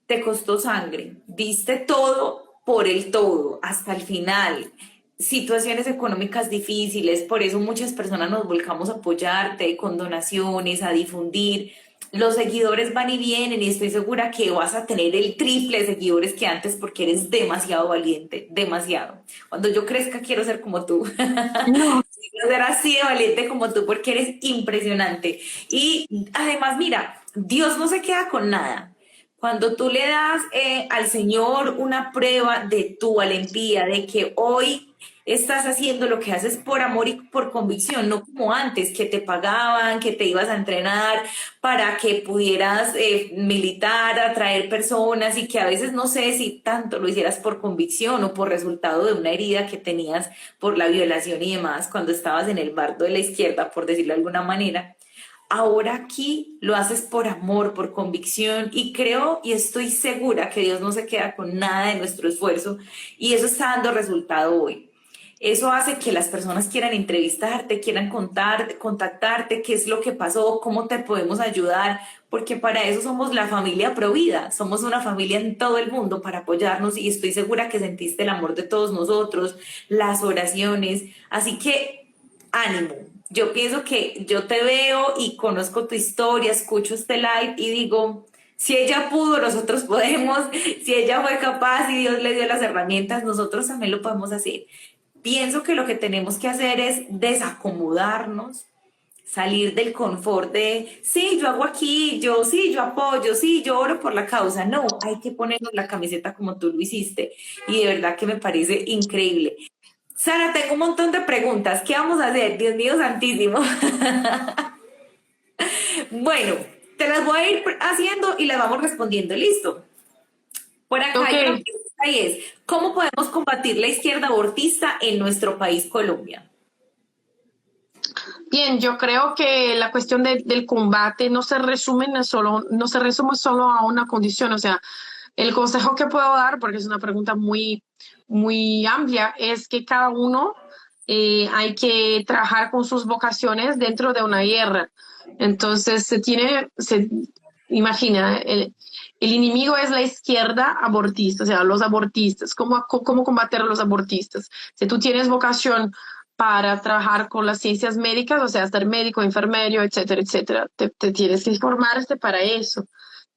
te costó sangre, diste todo por el todo, hasta el final. Situaciones económicas difíciles, por eso muchas personas nos volcamos a apoyarte con donaciones, a difundir, los seguidores van y vienen y estoy segura que vas a tener el triple de seguidores que antes porque eres demasiado valiente, demasiado. Cuando yo crezca quiero ser como tú. No. Quiero ser así de valiente como tú porque eres impresionante. Y además, mira, Dios no se queda con nada. Cuando tú le das al Señor una prueba de tu valentía, de que hoy estás haciendo lo que haces por amor y por convicción, no como antes, que te pagaban, que te ibas a entrenar para que pudieras militar, atraer personas y que a veces no sé si tanto lo hicieras por convicción o por resultado de una herida que tenías por la violación y demás cuando estabas en el bardo de la izquierda, por decirlo de alguna manera. Ahora aquí lo haces por amor, por convicción y creo y estoy segura que Dios no se queda con nada de nuestro esfuerzo y eso está dando resultado hoy. Eso hace que las personas quieran entrevistarte, quieran contar, contactarte, qué es lo que pasó, cómo te podemos ayudar, porque para eso somos la familia Provida, somos una familia en todo el mundo para apoyarnos y estoy segura que sentiste el amor de todos nosotros, las oraciones, así que ánimo. Yo pienso que yo te veo y conozco tu historia, escucho este live y digo, si ella pudo, nosotros podemos, si ella fue capaz y Dios le dio las herramientas, nosotros también lo podemos hacer. Pienso que lo que tenemos que hacer es desacomodarnos, salir del confort de, sí, yo hago aquí, yo sí, yo apoyo, sí, yo oro por la causa. No, hay que ponernos la camiseta como tú lo hiciste. Y de verdad que me parece increíble. Sara, tengo un montón de preguntas. ¿Qué vamos a hacer? Dios mío santísimo. Bueno, te las voy a ir haciendo y las vamos respondiendo. Listo. Por acá Ok, hay una pregunta y es, ¿cómo podemos combatir la izquierda abortista en nuestro país, Colombia? bien, yo creo que la cuestión del combate no se resume no se resume solo a una condición, o sea, el consejo que puedo dar, porque es una pregunta muy amplia, es que cada uno hay que trabajar con sus vocaciones dentro de una guerra. Entonces, imagina, el enemigo es la izquierda abortista, o sea, los abortistas. ¿Cómo combater a los abortistas? Si tú tienes vocación para trabajar con las ciencias médicas, o sea, ser médico, enfermero, etcétera, etcétera, te tienes que formarte para eso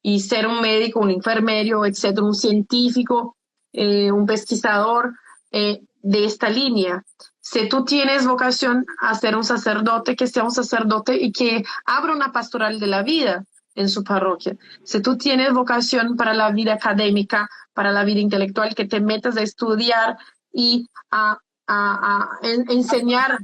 y ser un médico, un enfermero, etcétera, un científico, un pesquisador de esta línea. Si tú tienes vocación a ser un sacerdote, que sea un sacerdote y que abra una pastoral de la vida en su parroquia. Si tú tienes vocación para la vida académica, para la vida intelectual, que te metas a estudiar y a enseñar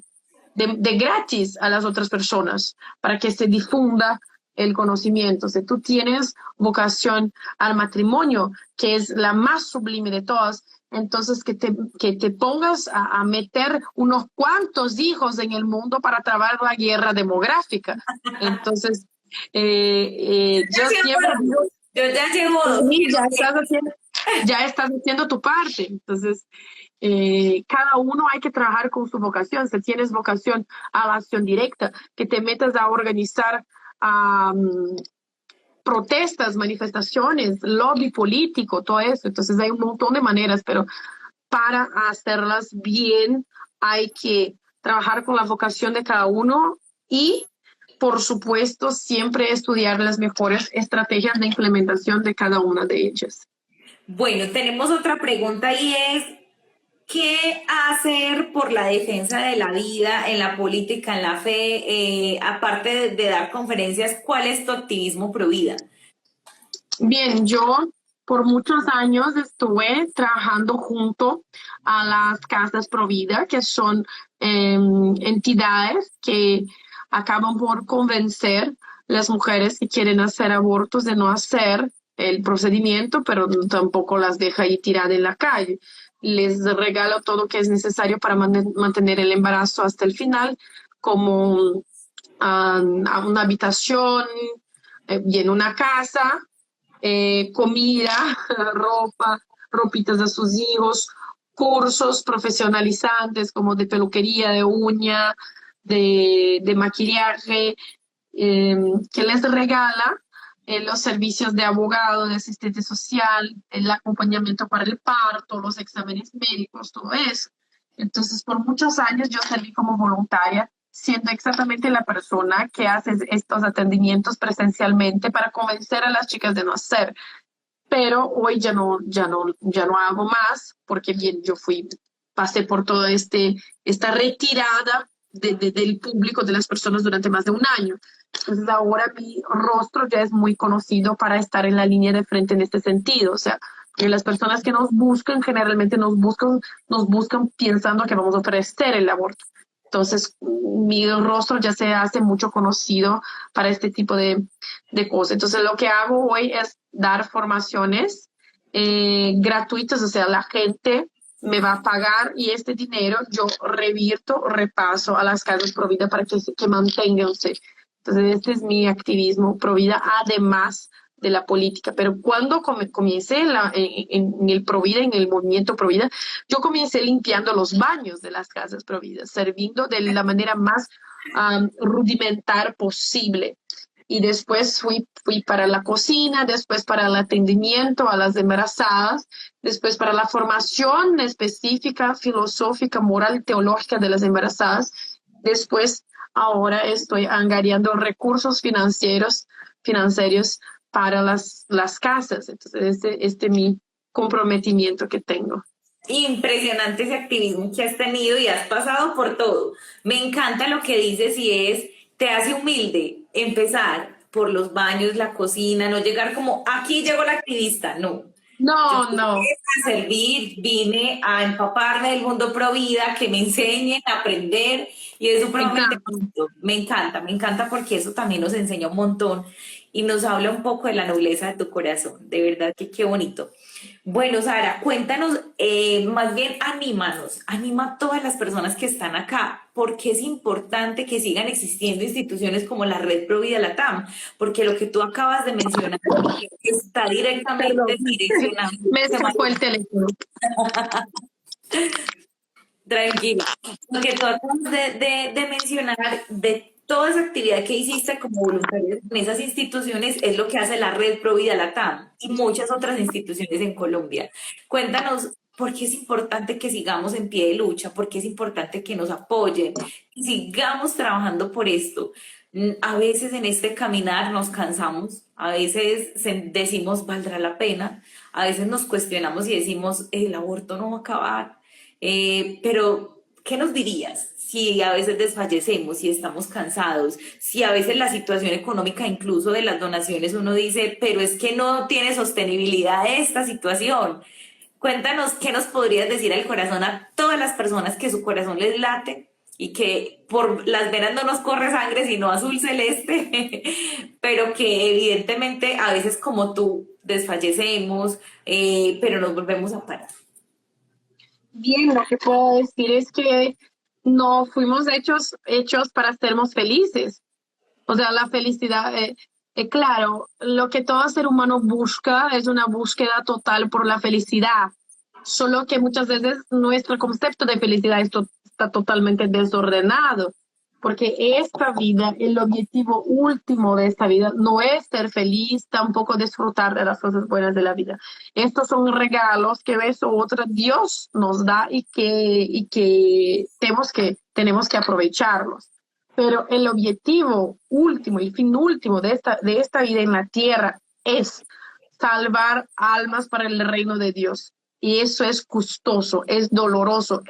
de gratis a las otras personas para que se difunda el conocimiento. Si tú tienes vocación al matrimonio, que es la más sublime de todas, entonces que te pongas a meter unos cuantos hijos en el mundo para trabar la guerra demográfica. Entonces, Ya yo llevo siempre digo, dos. Yo ya llevo dos. sí, ya estás haciendo tu parte. Entonces, cada uno hay que trabajar con su vocación. Si tienes vocación a la acción directa, que te metas a organizar um, protestas, manifestaciones, lobby político, todo eso. Entonces hay un montón de maneras, pero para hacerlas bien hay que trabajar con la vocación de cada uno y, por supuesto, siempre estudiar las mejores estrategias de implementación de cada una de ellas. Bueno, tenemos otra pregunta y es, ¿qué hacer por la defensa de la vida en la política, en la fe? Aparte de dar conferencias, ¿cuál es tu activismo pro vida? Bien, yo por muchos años estuve trabajando junto a las casas Provida, que son entidades que acaban por convencer las mujeres que quieren hacer abortos de no hacer el procedimiento, pero tampoco las deja ahí tiradas en la calle. Les regala todo lo que es necesario para mantener el embarazo hasta el final, como una habitación y en una casa, comida, ropa, ropitas de sus hijos, cursos profesionalizantes como de peluquería, de uña, de maquillaje, que les regala los servicios de abogado, de asistente social, el acompañamiento para el parto, los exámenes médicos, todo eso. Entonces, por muchos años yo salí como voluntaria siendo exactamente la persona que hace estos atendimientos presencialmente para convencer a las chicas de no hacer. Pero hoy ya no hago más, porque bien, pasé por toda esta retirada del público, de las personas durante más de un año. Entonces ahora mi rostro ya es muy conocido para estar en la línea de frente en este sentido. O sea, que las personas que nos buscan generalmente nos buscan pensando que vamos a ofrecer el aborto. Entonces, mi rostro ya se hace mucho conocido para este tipo de cosas. Entonces, lo que hago hoy es dar formaciones gratuitas, o sea, la gente me va a pagar y este dinero yo repaso a las casas Provida para que manténganse. Entonces, este es mi activismo Provida, además de la política. Pero cuando comencé en el Provida, en el movimiento Provida, yo comencé limpiando los baños de las casas Provida, sirviendo de la manera más rudimentar posible. Y después fui para la cocina, después para el atendimiento a las embarazadas, después para la formación específica, filosófica, moral, teológica de las embarazadas. Después, ahora estoy angariando recursos financieros para las casas. Entonces, este es mi comprometimiento que tengo. Impresionante ese activismo que has tenido y has pasado por todo. Me encanta lo que dices y te hace humilde empezar por los baños, la cocina, no llegar como, aquí llegó la activista, no. Yo No, vine no, a servir, vine a empaparme del mundo pro vida, que me enseñen a aprender y es me supremamente encanta. bonito. Me encanta porque eso también nos enseña un montón y nos habla un poco de la nobleza de tu corazón. De verdad que qué bonito. Bueno, Sara, cuéntanos, más bien anímanos, anima a todas las personas que están acá, porque es importante que sigan existiendo instituciones como la Red Provida Latam, porque lo que tú acabas de mencionar está directamente Perdón, direccionado. me sacó el teléfono. Tranquila. Lo que tú acabas de mencionar, de toda esa actividad que hiciste como voluntaria en esas instituciones, es lo que hace la Red Provida Latam y muchas otras instituciones en Colombia. Cuéntanos por qué es importante que sigamos en pie de lucha, por qué es importante que nos apoyen, que sigamos trabajando por esto. A veces en este caminar nos cansamos, a veces decimos, ¿valdrá la pena? A veces nos cuestionamos y decimos, el aborto no va a acabar. Pero, ¿qué nos dirías si a veces desfallecemos, si estamos cansados, si a veces la situación económica, incluso de las donaciones, uno dice, pero es que no tiene sostenibilidad esta situación? Cuéntanos qué nos podrías decir al corazón a todas las personas que su corazón les late y que por las venas no nos corre sangre, sino azul celeste, pero que evidentemente a veces como tú desfallecemos, pero nos volvemos a parar. Bien, lo que puedo decir es que no fuimos hechos para sermos felices. O sea, la felicidad, claro, lo que todo ser humano busca es una búsqueda total por la felicidad. Solo que muchas veces nuestro concepto de felicidad está totalmente desordenado, porque esta vida, el objetivo último de esta vida no es ser feliz, tampoco disfrutar de las cosas buenas de la vida. Estos son regalos que vez u otra Dios nos da y que tenemos que aprovecharlos. Pero el objetivo último, el fin último de esta vida en la tierra es salvar almas para el reino de Dios. Y eso es costoso, es doloroso,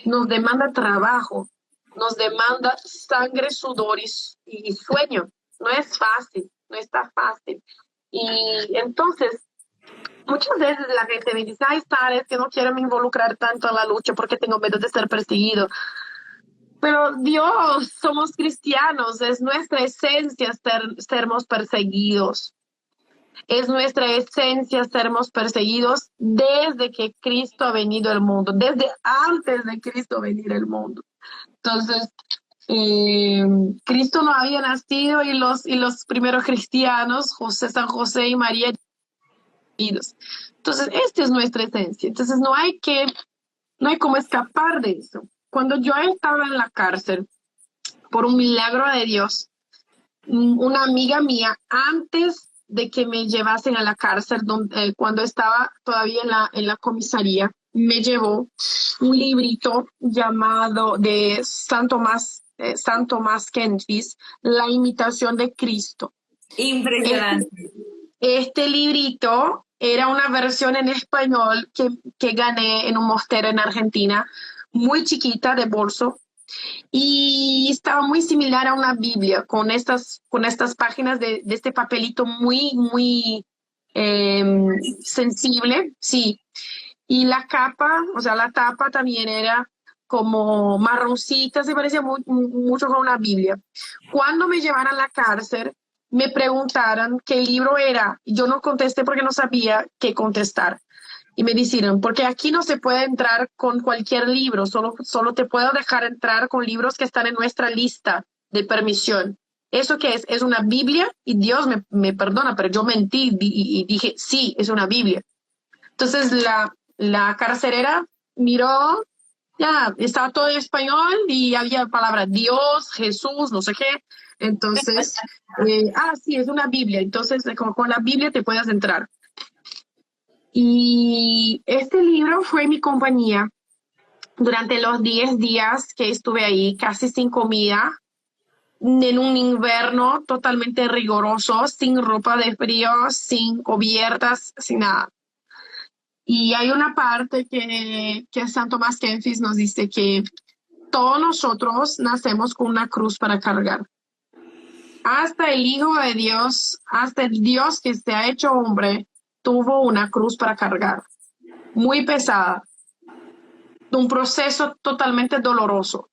nos demanda trabajo, nos demanda sangre, sudor y sueño. No es fácil, no está fácil. Y entonces, muchas veces la gente me dice, ay, Sara, es que no quiero me involucrar tanto en la lucha porque tengo miedo de ser perseguido. Pero Dios, somos cristianos, es nuestra esencia sermos perseguidos. Es nuestra esencia sermos perseguidos desde que Cristo ha venido al mundo, desde antes de Cristo venir al mundo. Entonces, Cristo no había nacido y los primeros cristianos, San José y María, entonces, esta es nuestra esencia. Entonces, no hay cómo escapar de eso. Cuando yo estaba en la cárcel, por un milagro de Dios, una amiga mía, antes de que me llevasen a la cárcel, cuando estaba todavía en la comisaría, me llevó un librito llamado de San Tomás San Tomás Kempis, La imitación de Cristo. Este, Impresionante. este librito era una versión en español que gané en un mosterio en Argentina, muy chiquita de bolso, y estaba muy similar a una Biblia, con estas páginas de este papelito muy eh, sensible, sí. Y la capa, o sea, la tapa también era como marroncita, se parecía mucho con una Biblia. Cuando me llevaron a la cárcel, me preguntaron qué libro era. Yo no contesté porque no sabía qué contestar. Y me dijeron, porque aquí no se puede entrar con cualquier libro, solo te puedo dejar entrar con libros que están en nuestra lista de permisión. ¿Eso qué es? Es una Biblia y Dios me perdona, pero yo mentí y dije, sí, es una Biblia. Entonces la carcelera miró, ya, estaba todo en español y había palabras Dios, Jesús, no sé qué. Entonces, sí, es una Biblia. Entonces, con la Biblia te puedes entrar. Y este libro fue mi compañía durante los 10 días que estuve ahí, casi sin comida, en un invierno totalmente riguroso, sin ropa de frío, sin cubiertas, sin nada. Y hay una parte que San Tomás Kempis nos dice que todos nosotros nacemos con una cruz para cargar. Hasta el Hijo de Dios, hasta el Dios que se ha hecho hombre, tuvo una cruz para cargar, muy pesada, un proceso totalmente doloroso,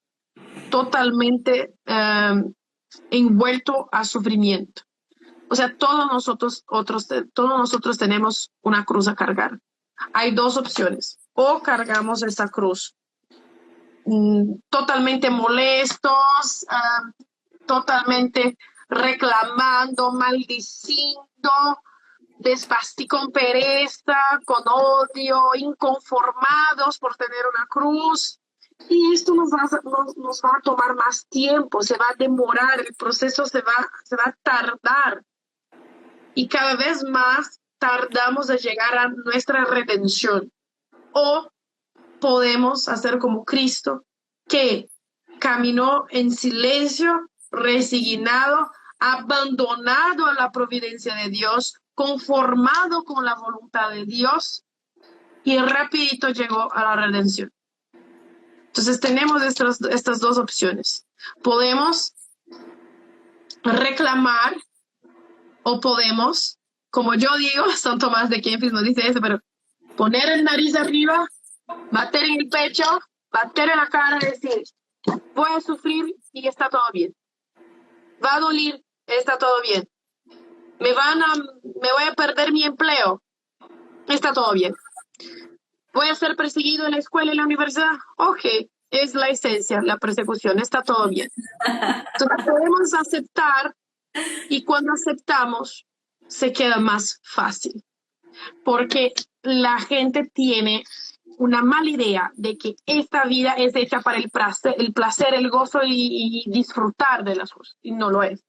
totalmente envuelto a sufrimiento. O sea, todos nosotros tenemos una cruz a cargar. Hay dos opciones. O cargamos esa cruz totalmente molestos, totalmente reclamando, maldiciendo, con pereza, con odio, inconformados por tener una cruz. Y esto nos va a tomar más tiempo, se va a demorar, el proceso se va a tardar. Y cada vez más tardamos de llegar a nuestra redención. O podemos hacer como Cristo, que caminó en silencio, resignado, abandonado a la providencia de Dios, conformado con la voluntad de Dios y rapidito llegó a la redención. Entonces tenemos estas dos opciones. Podemos reclamar o podemos, como yo digo, San Tomás de Kempis no dice eso, pero poner el nariz arriba, bater en el pecho, bater en la cara y decir, voy a sufrir y está todo bien. Va a doler, está todo bien. Me voy a perder mi empleo, está todo bien. Voy a ser perseguido en la escuela y en la universidad, ok, es la esencia, la persecución, está todo bien. Entonces podemos aceptar y cuando aceptamos se queda más fácil, porque la gente tiene una mala idea de que esta vida es hecha para el placer, el gozo y disfrutar de las cosas, y no lo es.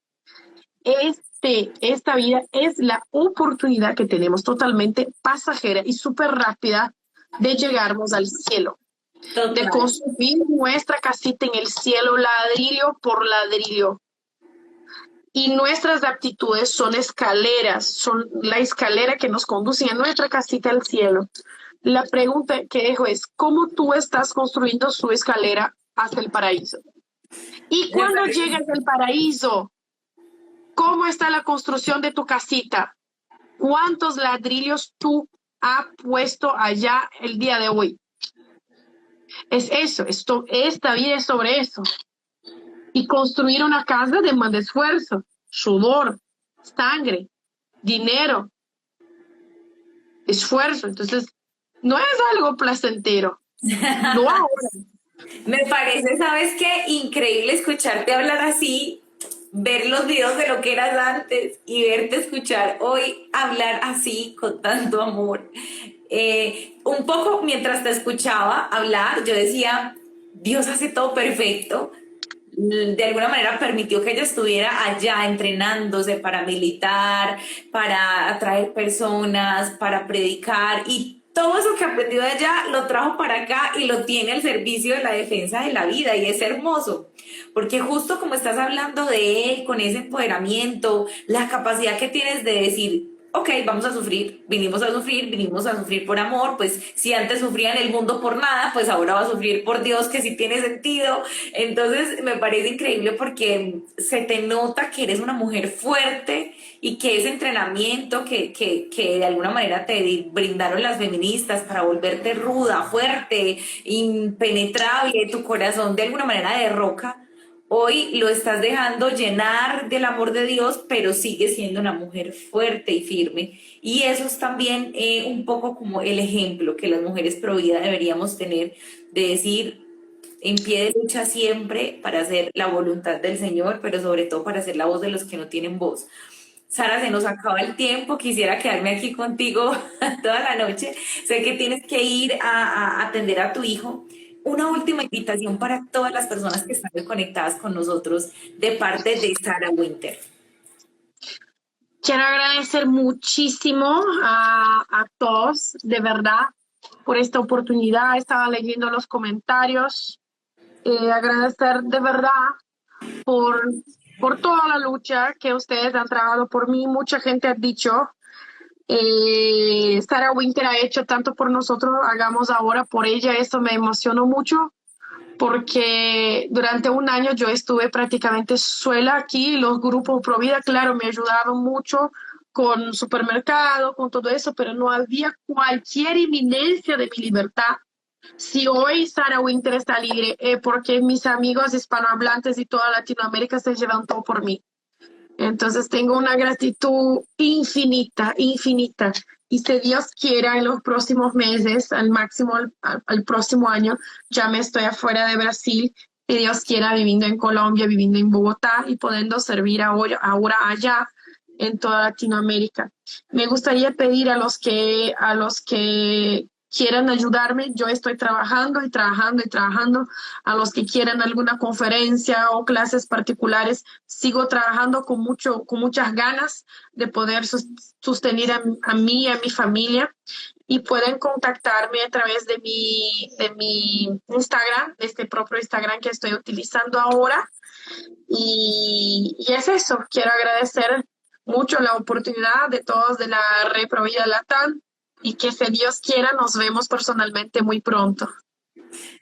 Esta vida es la oportunidad que tenemos totalmente pasajera y súper rápida de llegarnos al cielo. Total. De construir nuestra casita en el cielo, ladrillo por ladrillo. Y nuestras aptitudes son escaleras, son la escalera que nos conduce a nuestra casita al cielo. La pregunta que dejo es, ¿cómo tú estás construyendo su escalera hasta el paraíso? Y cuando llegas al paraíso, ¿cómo está la construcción de tu casita? ¿Cuántos ladrillos tú has puesto allá el día de hoy? Es eso, esta vida es sobre eso. Y construir una casa demanda esfuerzo, sudor, sangre, dinero, esfuerzo. Entonces, no es algo placentero. No ahora. Me parece, ¿sabes qué? Increíble escucharte hablar así, ver los videos de lo que eras antes y verte escuchar hoy hablar así con tanto amor. Un poco mientras te escuchaba hablar, yo decía, Dios hace todo perfecto. De alguna manera permitió que ella estuviera allá entrenándose para militar, para atraer personas, para predicar y todo eso que aprendió de allá lo trajo para acá y lo tiene al servicio de la defensa de la vida y es hermoso, porque justo como estás hablando de él, con ese empoderamiento, la capacidad que tienes de decir, ok, vamos a sufrir, vinimos a sufrir por amor, pues si antes sufría en el mundo por nada, pues ahora va a sufrir por Dios, que sí tiene sentido. Entonces me parece increíble porque se te nota que eres una mujer fuerte y que ese entrenamiento que de alguna manera te brindaron las feministas para volverte ruda, fuerte, impenetrable, tu corazón de alguna manera de roca, hoy lo estás dejando llenar del amor de Dios, pero sigues siendo una mujer fuerte y firme. Y eso es también un poco como el ejemplo que las mujeres pro vida deberíamos tener, de decir, en pie de lucha siempre para hacer la voluntad del Señor, pero sobre todo para hacer la voz de los que no tienen voz. Sara, se nos acaba el tiempo, quisiera quedarme aquí contigo toda la noche. Sé que tienes que ir a atender a tu hijo. Una última invitación para todas las personas que están conectadas con nosotros de parte de Sarah Winter. Quiero agradecer muchísimo a todos, de verdad, por esta oportunidad. Estaba leyendo los comentarios. Agradecer de verdad por toda la lucha que ustedes han trabajado por mí. Mucha gente ha dicho, Sarah Winter ha hecho tanto por nosotros, hagamos ahora por ella. Esto me emocionó mucho porque durante un año yo estuve prácticamente sola aquí. Los grupos Pro Vida, claro, me ayudaron mucho con supermercado, con todo eso, pero no había cualquier inminencia de mi libertad. Si hoy Sarah Winter está libre, porque mis amigos hispanohablantes y toda Latinoamérica se llevan todo por mí. Entonces tengo una gratitud infinita, infinita. Y si Dios quiera, en los próximos meses, al máximo al próximo año, ya me estoy afuera de Brasil. Si Dios quiera, viviendo en Colombia, viviendo en Bogotá y pudiendo servir ahora allá en toda Latinoamérica. Me gustaría pedir a los que quieran ayudarme. Yo estoy trabajando y trabajando y trabajando. A los que quieran alguna conferencia o clases particulares, sigo trabajando con muchas ganas de poder sostener a mí y a mi familia. Y pueden contactarme a través de mi Instagram, este propio Instagram que estoy utilizando ahora. Y es eso. Quiero agradecer mucho la oportunidad de todos de la Red Pro Vida Latam. Y que si Dios quiera nos vemos personalmente muy pronto.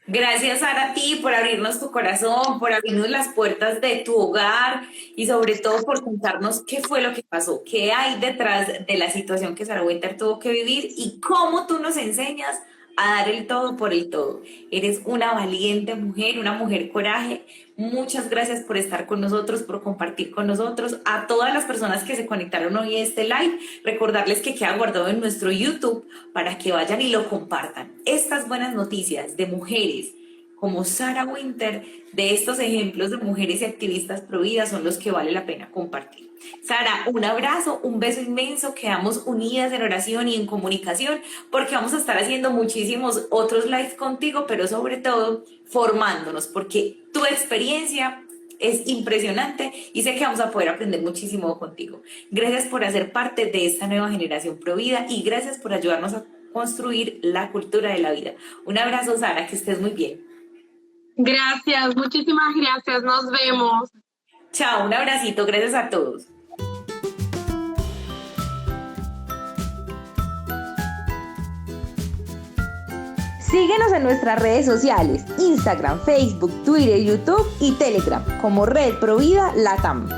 Gracias, Sara, a ti por abrirnos tu corazón, por abrirnos las puertas de tu hogar y sobre todo por contarnos qué fue lo que pasó, qué hay detrás de la situación que Sarah Winter tuvo que vivir y cómo tú nos enseñas a dar el todo por el todo. Eres una valiente mujer, una mujer coraje. Muchas gracias por estar con nosotros, por compartir con nosotros. A todas las personas que se conectaron hoy a este live, recordarles que queda guardado en nuestro YouTube para que vayan y lo compartan. Estas buenas noticias de mujeres como Sarah Winter, de estos ejemplos de mujeres y activistas pro vida son los que vale la pena compartir. Sara, un abrazo, un beso inmenso, quedamos unidas en oración y en comunicación porque vamos a estar haciendo muchísimos otros lives contigo, pero sobre todo formándonos porque tu experiencia es impresionante y sé que vamos a poder aprender muchísimo contigo. Gracias por hacer parte de esta nueva generación pro vida y gracias por ayudarnos a construir la cultura de la vida. Un abrazo, Sara, que estés muy bien. Gracias, muchísimas gracias, nos vemos. Chao, un abracito, gracias a todos. Síguenos en nuestras redes sociales, Instagram, Facebook, Twitter, YouTube y Telegram como Red Pro Vida Latam.